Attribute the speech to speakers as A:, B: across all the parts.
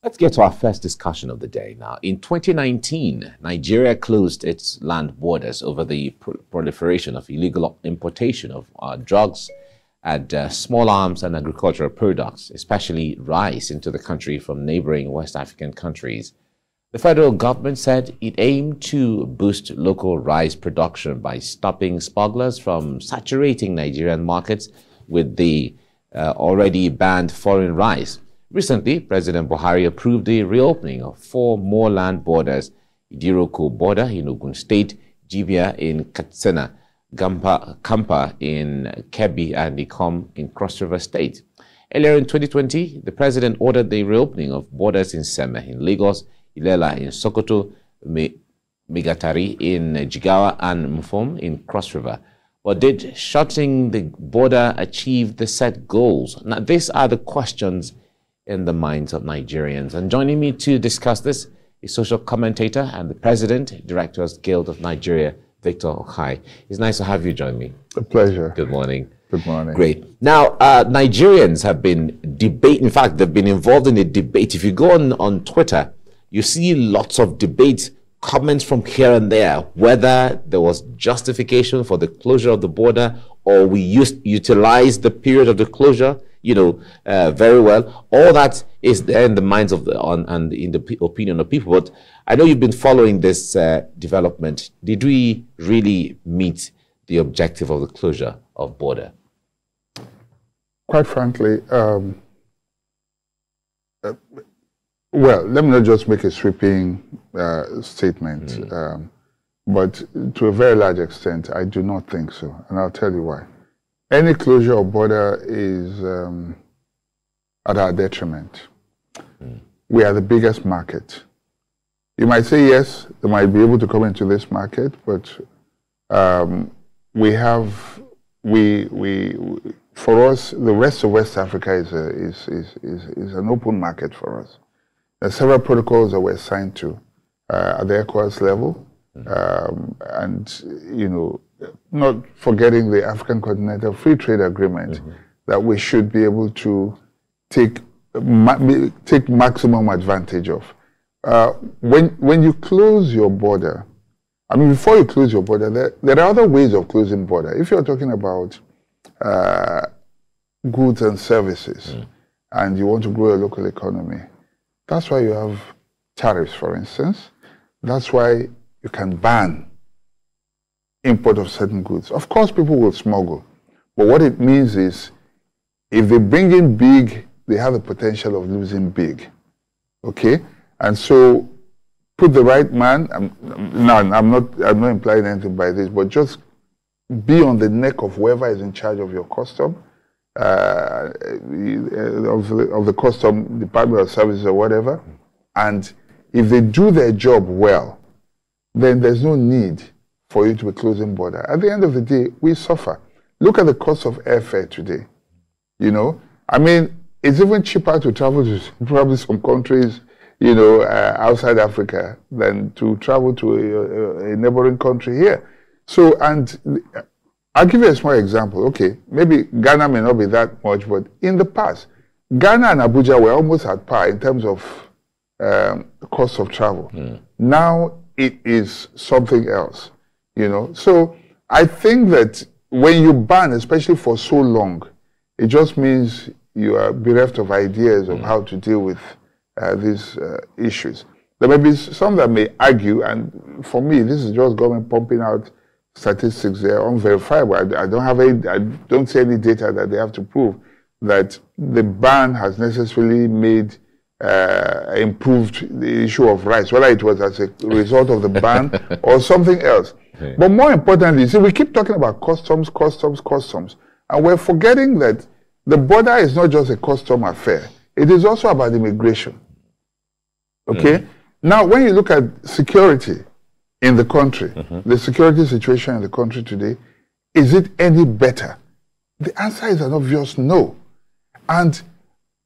A: Let's get to our first discussion of the day now. In 2019, Nigeria closed its land borders over the proliferation of illegal importation of drugs and small arms and agricultural products, especially rice, into the country from neighboring West African countries. The federal government said it aimed to boost local rice production by stopping smugglers from saturating Nigerian markets with the already banned foreign rice. Recently, President Buhari approved the reopening of 4 more land borders: Idiroko border in Ogun State, Jibiya in Katsina, Kamba in Kebbi, and Ikom in Cross River State. Earlier in 2020, the president ordered the reopening of borders in Seme in Lagos, Ilela in Sokoto, Megatari in Jigawa, and Mfom in Cross River. But did shutting the border achieve the set goals? Now, these are the questions in the minds of Nigerians. And joining me to discuss this is social commentator and the president, Directors Guild of Nigeria, Victor Okai. It's nice to have you join me.
B: A pleasure.
A: Good morning.
B: Good morning.
A: Great. Now, Nigerians have been debating. In fact, they've been involved in a debate. If you go on Twitter, you see lots of debate, comments from here and there, whether there was justification for the closure of the border or we utilized the period of the closure, very well. All that is there in the minds of and in the opinion of people. But I know you've been following this development. Did we really meet the objective of the closure of border?
B: Quite frankly, well, let me not just make a sweeping statement, but to a very large extent, I do not think so, and I'll tell you why. Any closure of border is at our detriment. We are the biggest market. You might say, yes, they might be able to come into this market, but for us, the rest of West Africa is an open market for us. There are several protocols that we're signed to at the ECOWAS level, and not forgetting the African Continental Free Trade Agreement, that we should be able to take maximum advantage of. When you close your border, I mean, before you close your border, there are other ways of closing border. If you're talking about goods and services, and you want to grow a local economy, that's why you have tariffs, for instance. That's why you can ban import of certain goods. Of course, people will smuggle. But what it means is, if they bring in big, they have the potential of losing big. Okay? And so, put the right man, I'm not implying anything by this, but just be on the neck of whoever is in charge of your custom, of the custom department of services or whatever, and if they do their job well, then there's no need for you to be closing border. At the end of the day, we suffer. Look at the cost of airfare today. I mean, it's even cheaper to travel to probably some countries, outside Africa than to travel to a neighboring country here. So, and I'll give you a small example. Okay, maybe Ghana may not be that much, but in the past, Ghana and Abuja were almost at par in terms of cost of travel. Now it is something else, So I think that when you ban, especially for so long, it just means you are bereft of ideas of how to deal with these issues. There may be some that may argue, and for me, this is just government pumping out statistics. They are unverifiable. I don't see any data that they have to prove that the ban has necessarily made improved the issue of rights, whether it was as a result of the ban or something else. Okay. But more importantly, see, we keep talking about customs, and we're forgetting that the border is not just a custom affair. It is also about immigration. Okay? Now, when you look at security in the country, the security situation in the country today, is it any better? The answer is an obvious no. And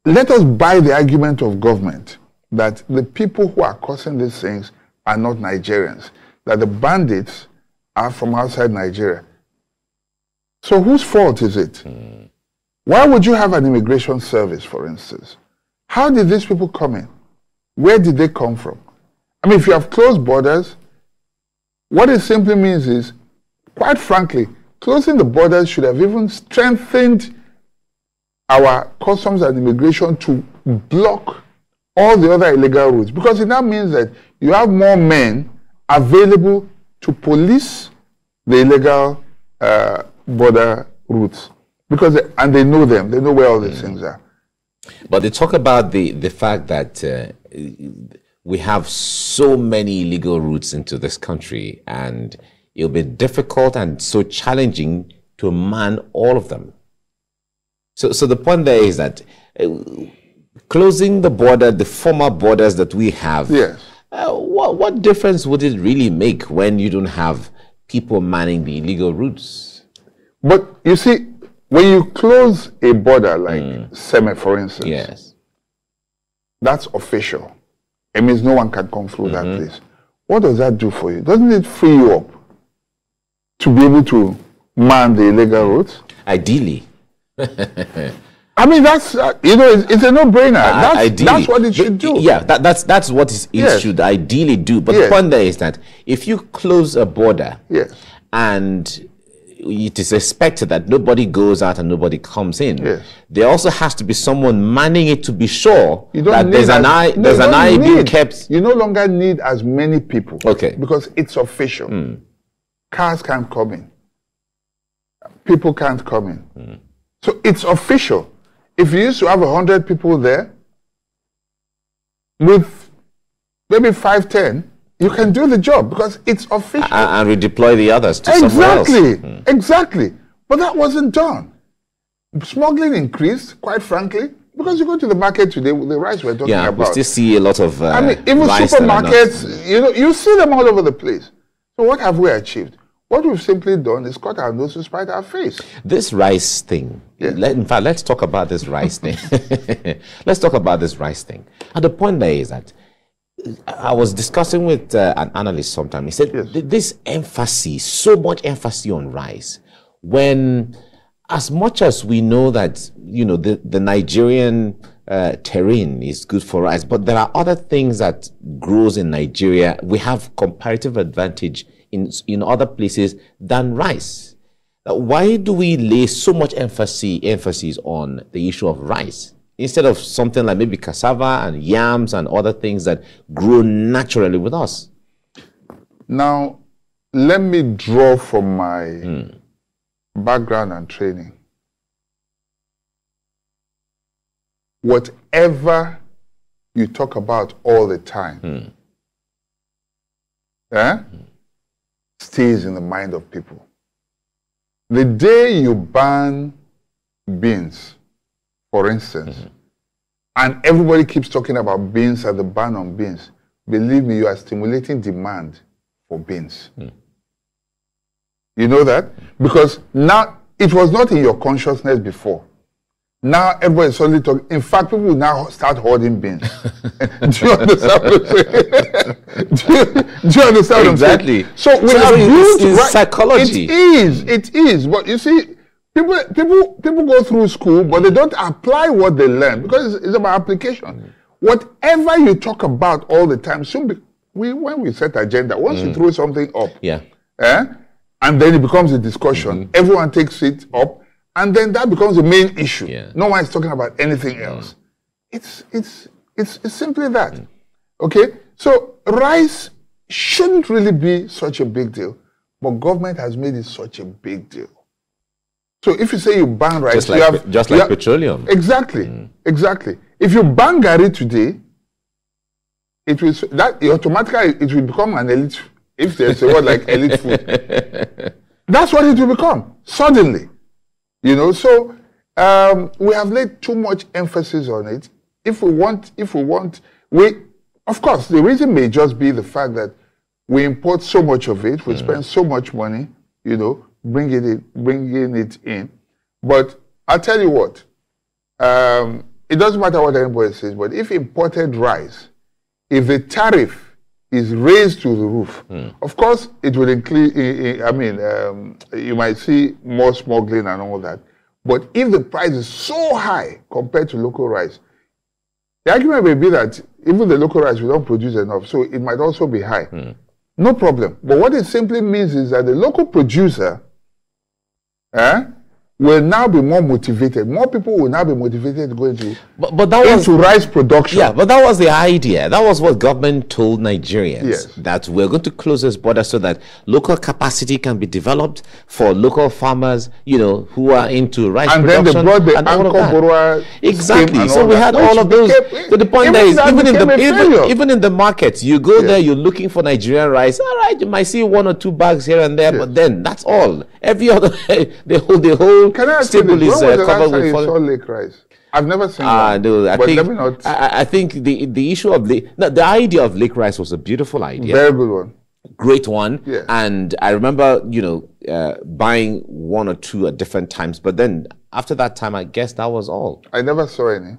B: let us buy the argument of government that the people who are causing these things are not Nigerians, that the bandits are from outside Nigeria. So whose fault is it? Why would you have an immigration service, for instance? How did these people come in? Where did they come from? I mean, if you have closed borders, what it simply means is, quite frankly, closing the borders should have even strengthened our customs and immigration to block all the other illegal routes. Because it now means that you have more men available to police the illegal border routes. Because and they know them. They know where all these things are.
A: But they talk about the fact that we have so many illegal routes into this country, and it'll be difficult and so challenging to man all of them. So the point there is that closing the border, the former borders that we have,
B: yes.
A: What difference would it really make when you don't have people manning the illegal routes?
B: But you see, when you close a border like Seme, for instance,
A: yes,
B: that's official. It means no one can come through that place. What does that do for you? Doesn't it free you up to be able to man the illegal routes?
A: Ideally.
B: I mean, that's, you know, it's a no-brainer. That's what it should do.
A: Yeah, that's what it should ideally do. But the point there is that if you close a border and it is expected that nobody goes out and nobody comes in, there also has to be someone manning it to be sure that there's an eye being kept.
B: You no longer need as many people.
A: Okay.
B: Because it's official. Cars can't come in. People can't come in. So it's official. If you used to have 100 people there, with maybe 5, 10, you can do the job because it's official.
A: And redeploy the others to somewhere else.
B: Exactly. But that wasn't done. Smuggling increased, quite frankly, because you go to the market today, the rice we're talking about.
A: We still see a lot of
B: I mean, even supermarkets, you know, you see them all over the place. So what have we achieved? What we've simply done is cut our nose to spite our face.
A: This rice thing, in fact, let's talk about this rice thing. Let's talk about this rice thing. And the point there is that I was discussing with an analyst sometime. He said, this emphasis, so much emphasis on rice, when as much as we know that, you know, the Nigerian terrain is good for rice, but there are other things that grows in Nigeria. We have comparative advantage in other places than rice. Why do we lay so much emphasis on the issue of rice instead of something like maybe cassava and yams and other things that grow naturally with us?
B: Now, let me draw from my background and training. Whatever you talk about all the time, stays in the mind of people. The day you ban beans, for instance, and everybody keeps talking about beans and the ban on beans, believe me, you are stimulating demand for beans. You know that? Because now, it was not in your consciousness before. Now everybody is suddenly talking. In fact, people will now start hoarding beans. Do you understand what I'm saying? Do you understand
A: exactly.
B: What I'm saying? So we have built
A: psychology.
B: It is. But you see, people go through school, but they don't apply what they learn because it's about application. Whatever you talk about all the time, soon when we set agenda, once you throw something up, and then it becomes a discussion, everyone takes it up. And then that becomes the main issue. No one is talking about anything else. It's simply that. Okay? So rice shouldn't really be such a big deal, but government has made it such a big deal. So if you say you ban rice,
A: just like petroleum.
B: Exactly. Exactly. If you ban Gari today, it will automatically it will become an elite. If there's a word like elite food, that's what it will become suddenly. You know, so we have laid too much emphasis on it. Of course, the reason may just be the fact that we import so much of it, we spend so much money, you know, bringing it in. But I'll tell you what, it doesn't matter what anybody says, but if imported rice, if the tariff is raised to the roof, of course, it will include, you might see more smuggling and all that. But if the price is so high compared to local rice, The argument may be that even the local rice, we don't produce enough, so it might also be high. No problem. But what it simply means is that the local producer will now be more motivated. More people will now be motivated to go into rice production.
A: Yeah, but that was the idea. That was what government told Nigerians, that we're going to close this border so that local capacity can be developed for local farmers, you know, who are into rice
B: and
A: production.
B: And then they brought the anchor borrower.
A: Exactly. So we had all of those. So the point there is, even in the markets, you go there, you're looking for Nigerian rice. All right, you might see 1 or 2 bags here and there, but then that's all. Every other, the whole
B: Can I ask you this? When was the last time you saw lake rice? I've never seen one.
A: No, I think the issue of the idea of lake rice was a beautiful idea.
B: Very good one.
A: Great one. Yeah. And I remember, you know, buying 1 or 2 at different times. But then after that time, I guess that was all.
B: I never saw any.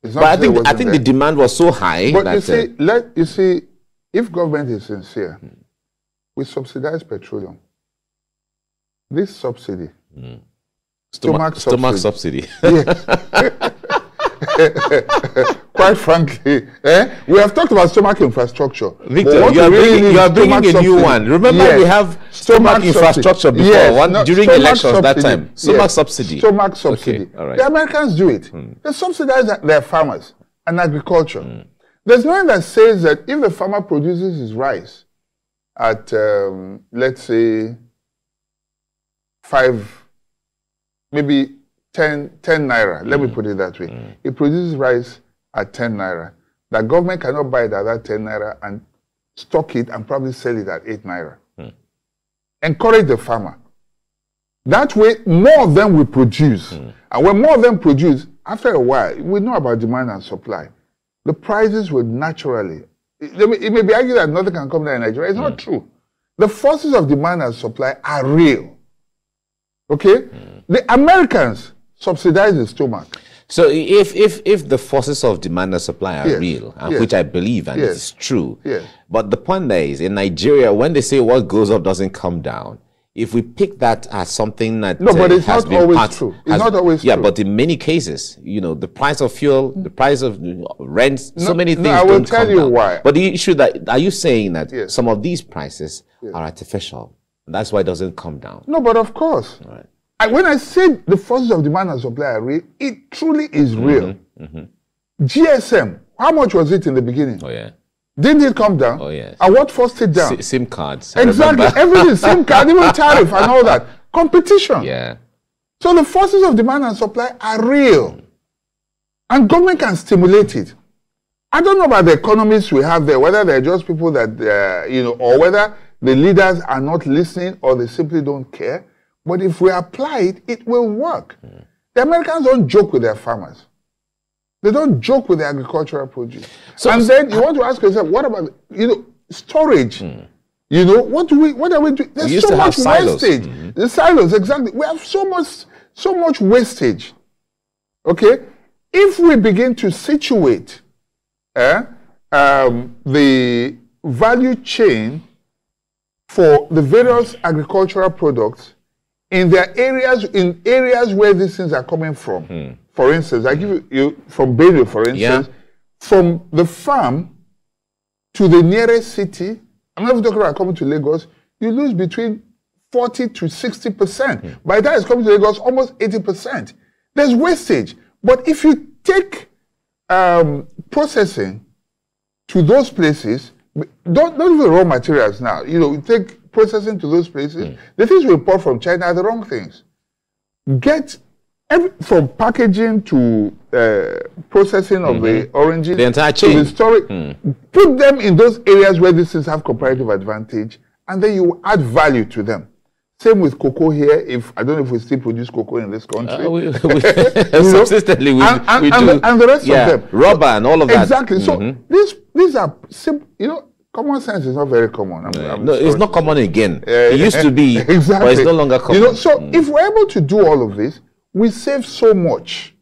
B: It's not
A: but I think the demand was so high.
B: But that, you see, if government is sincere, we subsidize petroleum. This subsidy.
A: Stomach subsidy.
B: Yes. Quite frankly, we have talked about stomach infrastructure.
A: Victor, you are bringing a new one. Remember, we have stomach infrastructure before, during elections that time. Stomach subsidy.
B: Stomach subsidy. Okay, all right. The Americans do it. They subsidize their farmers and agriculture. There's nothing that says that if the farmer produces his rice at, let's say, 5, maybe 10 naira, let me put it that way. He produces rice at 10 naira. The government cannot buy it at that 10 naira and stock it and probably sell it at 8 naira. Encourage the farmer. That way, more of them will produce. And when more of them produce, after a while, we know about demand and supply. The prices will naturally, it may be argued that nothing can come down in Nigeria. It's not true. The forces of demand and supply are real. Okay? The Americans subsidize the stomach.
A: So if the forces of demand and supply are real, which I believe, and it's true, but the point there is, in Nigeria, when they say what goes up doesn't come down, if we pick that as something that
B: but it's not always true. It's not always true.
A: Yeah, but in many cases, you know, the price of fuel, the price of rents, so many things
B: I will tell you why.
A: But the issue that, are you saying that some of these prices are artificial? And that's why it doesn't come down?
B: No, but of course. All right. When I say the forces of demand and supply are real, it truly is real. GSM, how much was it in the beginning?
A: Oh, yeah.
B: Didn't it come down?
A: Oh, yes.
B: And what forced it down?
A: SIM cards.
B: Exactly. Everything, SIM card, even tariff and all that. Competition.
A: Yeah.
B: So the forces of demand and supply are real. And government can stimulate it. I don't know about the economists we have there, whether they're just people that, you know, or whether the leaders are not listening or they simply don't care. But if we apply it, it will work. The Americans don't joke with their farmers. They don't joke with the agricultural produce. And then you want to ask yourself, what about, you know, storage? You know, what are we doing? There's so much wastage. The silos, exactly. We have so much wastage. Okay? If we begin to situate the value chain for the various agricultural products in their areas, where these things are coming from. For instance, I give you from Benue, for instance, from the farm to the nearest city, I'm not even talking about coming to Lagos, you lose between 40 to 60%. By the time it's coming to Lagos, almost 80%. There's wastage. But if you take processing to those places, don't even raw materials now, you know, you take processing to those places, the things we import from China are the wrong things. Get from packaging to processing of the oranges,
A: the entire chain,
B: to the storage, put them in those areas where these things have comparative advantage, and then you add value to them. Same with cocoa here. I don't know if we still produce cocoa in this country.
A: Consistently, we do.
B: And the rest of them.
A: Rubber and all of that.
B: Exactly. So these are simple, you know, common sense is not very common.
A: No, it's not common again. It used to be, exactly. But it's no longer common.
B: You know, so if we're able to do all of this, we save so much,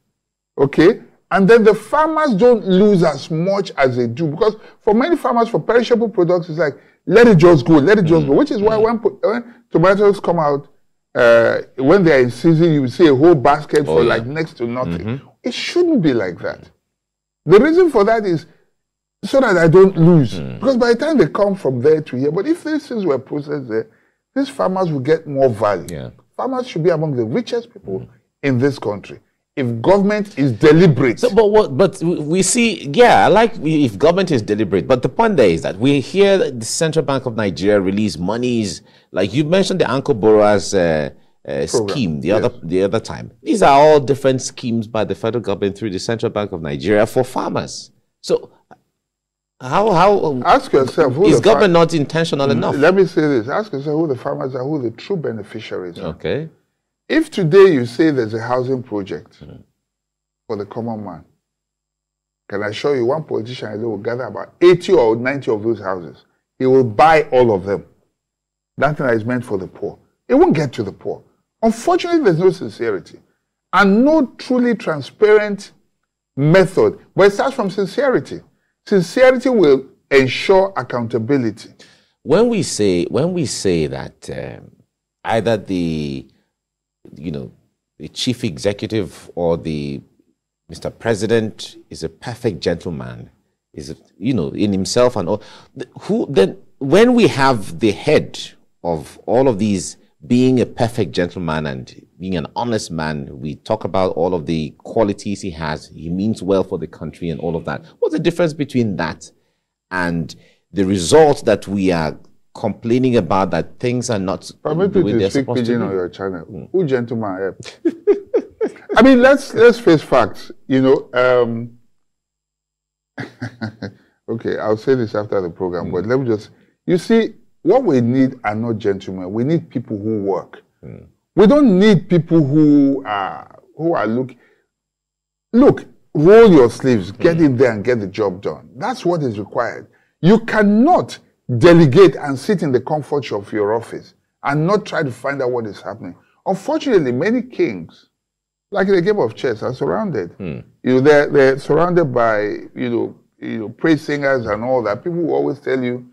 B: okay? And then the farmers don't lose as much as they do. Because for many farmers, for perishable products, it's like, let it just go, which is why when tomatoes come out, when they're in season, you see a whole basket for like next to nothing. It shouldn't be like that. The reason for that is so that I don't lose. Because by the time they come from there to here, but if these things were processed there, these farmers will get more value.
A: Yeah.
B: Farmers should be among the richest people in this country. If government is deliberate.
A: So, but we see, yeah, I like if government is deliberate. But the point there is that we hear the Central Bank of Nigeria release monies, like you mentioned the Anchor Borrowers scheme the other time. These are all different schemes by the federal government through the Central Bank of Nigeria for farmers. So how
B: ask yourself, who
A: is government not intentional enough?
B: Let me say this. Ask yourself who the farmers are, who the true beneficiaries are.
A: Okay.
B: If today you say there's a housing project for the common man, can I show you one politician will gather about 80 or 90 of those houses. He will buy all of them. That thing is meant for the poor. It won't get to the poor. Unfortunately, there's no sincerity and no truly transparent method. But it starts from sincerity. Sincerity will ensure accountability.
A: When we say that either the chief executive or the Mr. President is a perfect gentleman, in himself and all, when we have the head of all of these being a perfect gentleman and being an honest man, we talk about all of the qualities he has, he means well for the country and all of that. What's the difference between that and the result that we are complaining about, that things are not the way they're supposed to be?
B: On your channel. Who gentleman? I mean, let's face facts. Okay, I'll say this after the program, but let me just. You see, what we need are not gentlemen. We need people who work. We don't need people who are looking. Look, roll your sleeves, get in there and get the job done. That's what is required. You cannot delegate and sit in the comfort of your office and not try to find out what is happening. Unfortunately, many kings, like in the game of chess, are surrounded. They're surrounded by praise singers and all that. People will always tell you,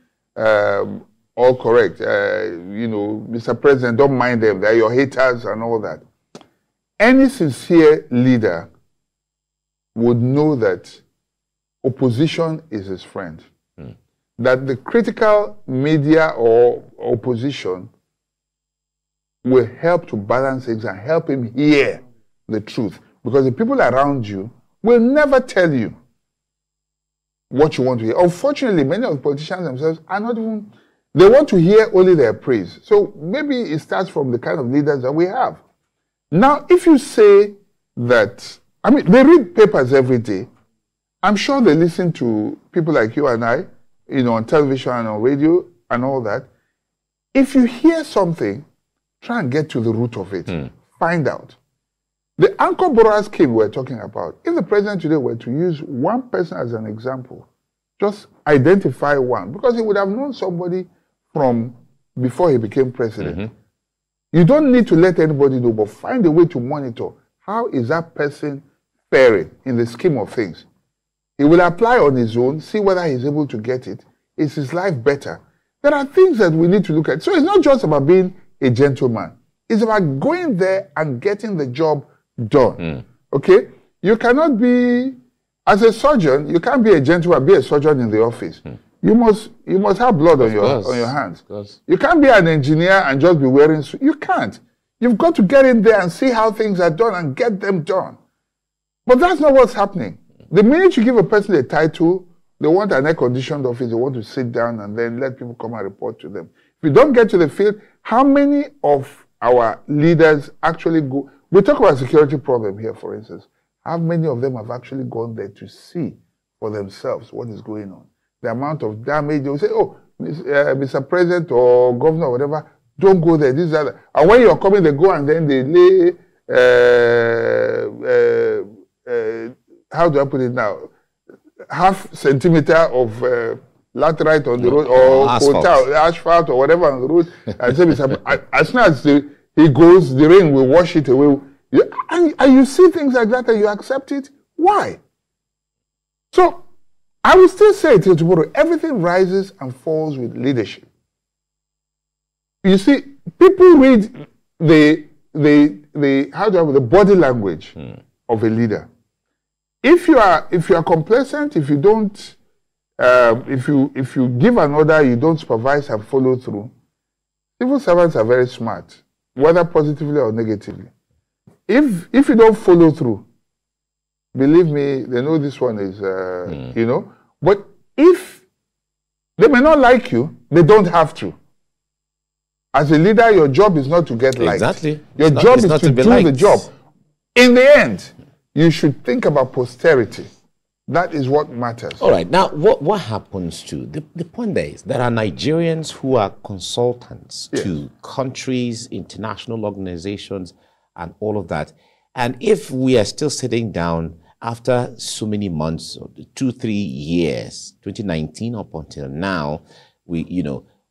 B: all correct. Mr. President, don't mind them. They're your haters and all that. Any sincere leader would know that opposition is his friend. That the critical media or opposition will help to balance things and help him hear the truth. Because the people around you will never tell you what you want to hear. Unfortunately, many of the politicians themselves are not even, they want to hear only their praise. So maybe it starts from the kind of leaders that we have. Now, if you say that, I mean, they read papers every day. I'm sure they listen to people like you and I, on television and on radio and all that. If you hear something, try and get to the root of it. Find out. The Anchor Borrower scheme we're talking about, if the president today were to use one person as an example, just identify one, because he would have known somebody from before he became president. You don't need to let anybody know, but find a way to monitor how is that person faring in the scheme of things. He will apply on his own, see whether he's able to get it. Is his life better? There are things that we need to look at. So it's not just about being a gentleman. It's about going there and getting the job done. Okay? You cannot be, as a surgeon, you can't be a gentleman, be a surgeon in the office. You must have blood on your hands. You can't be an engineer and just be wearing suit. You can't. You've got to get in there and see how things are done and get them done. But that's not what's happening. The minute you give a person a title, they want an air-conditioned office, they want to sit down and then let people come and report to them. If you don't get to the field, how many of our leaders actually go? We talk about security problem here, for instance. How many of them have actually gone there to see for themselves what is going on? The amount of damage, they will say, oh, Mr. President or Governor or whatever, don't go there, this, that. And when you're coming, they go and then they lay, how do I put it now? Half centimeter of laterite on the road, or asphalt or whatever on the road. And say, as soon as he goes, the rain will wash it away. And you see things like that and you accept it. Why? So I will still say till tomorrow, everything rises and falls with leadership. You see, people read the body language of a leader. If you are complacent, if you don't, if you give an order, you don't supervise and follow through. Civil servants are very smart, whether positively or negatively. If you don't follow through, believe me, they know this one is, you know. But if they may not like you, they don't have to. As a leader, your job is not to get liked.
A: Exactly.
B: Your job is to do the job. In the end, you should think about posterity. That is what matters.
A: All right. Now, what happens to the point there is there are Nigerians who are consultants to countries, international organizations, and all of that. And if we are still sitting down after so many months, 2-3 years, 2019 up until now,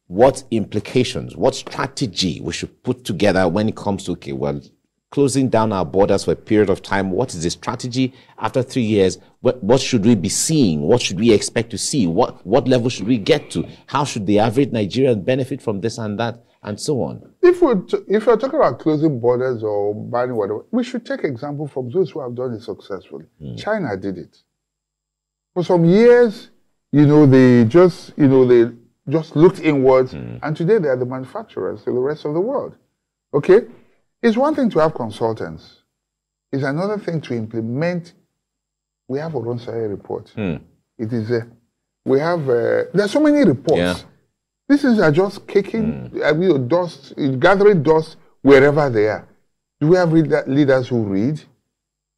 A: what implications, what strategy we should put together when it comes to, okay, well, closing down our borders for a period of time. What is the strategy after 3 years? What should we be seeing? What should we expect to see? What level should we get to? How should the average Nigerian benefit from this and that, and so on?
B: If we're talking about closing borders or banning whatever, we should take example from those who have done it successfully. China did it. For some years, they just looked inwards, and today they are the manufacturers to the rest of the world. Okay? It's one thing to have consultants. It's another thing to implement. We have our own SAE report. It is we have there are so many reports.
A: Yeah.
B: These are just kicking dust, gathering dust wherever they are. Do we have leaders who read?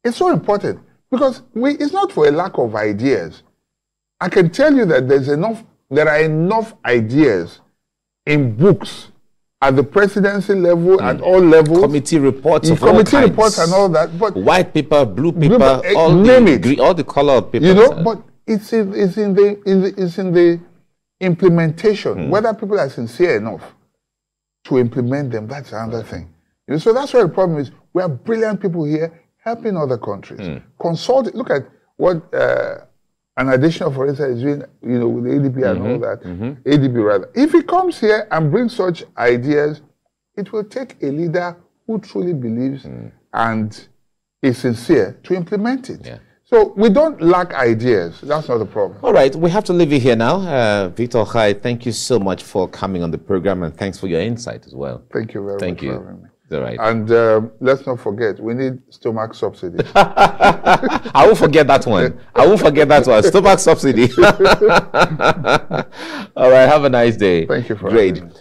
B: It's so important because it's not for a lack of ideas. I can tell you that there are enough ideas in books at the presidency level, at all levels.
A: Committee reports of
B: committee reports and all that. But
A: white paper, blue paper, all the color of paper.
B: But it's in the implementation. Whether people are sincere enough to implement them, that's another thing. So that's why the problem is we have brilliant people here helping other countries. Consult. Look at what an additional foreigner is doing, with the ADB and all that. ADB rather. If he comes here and brings such ideas, it will take a leader who truly believes and is sincere to implement it.
A: Yeah.
B: So we don't lack ideas. That's not the problem.
A: All right, we have to leave it here now. Victor Khai, thank you so much for coming on the program, and thanks for your insight as well.
B: Thank you very much for having me.
A: All right.
B: And let's not forget, we need stomach subsidy.
A: I won't forget that one. Stomach subsidy. All right, have a nice day.
B: Thank you for having me.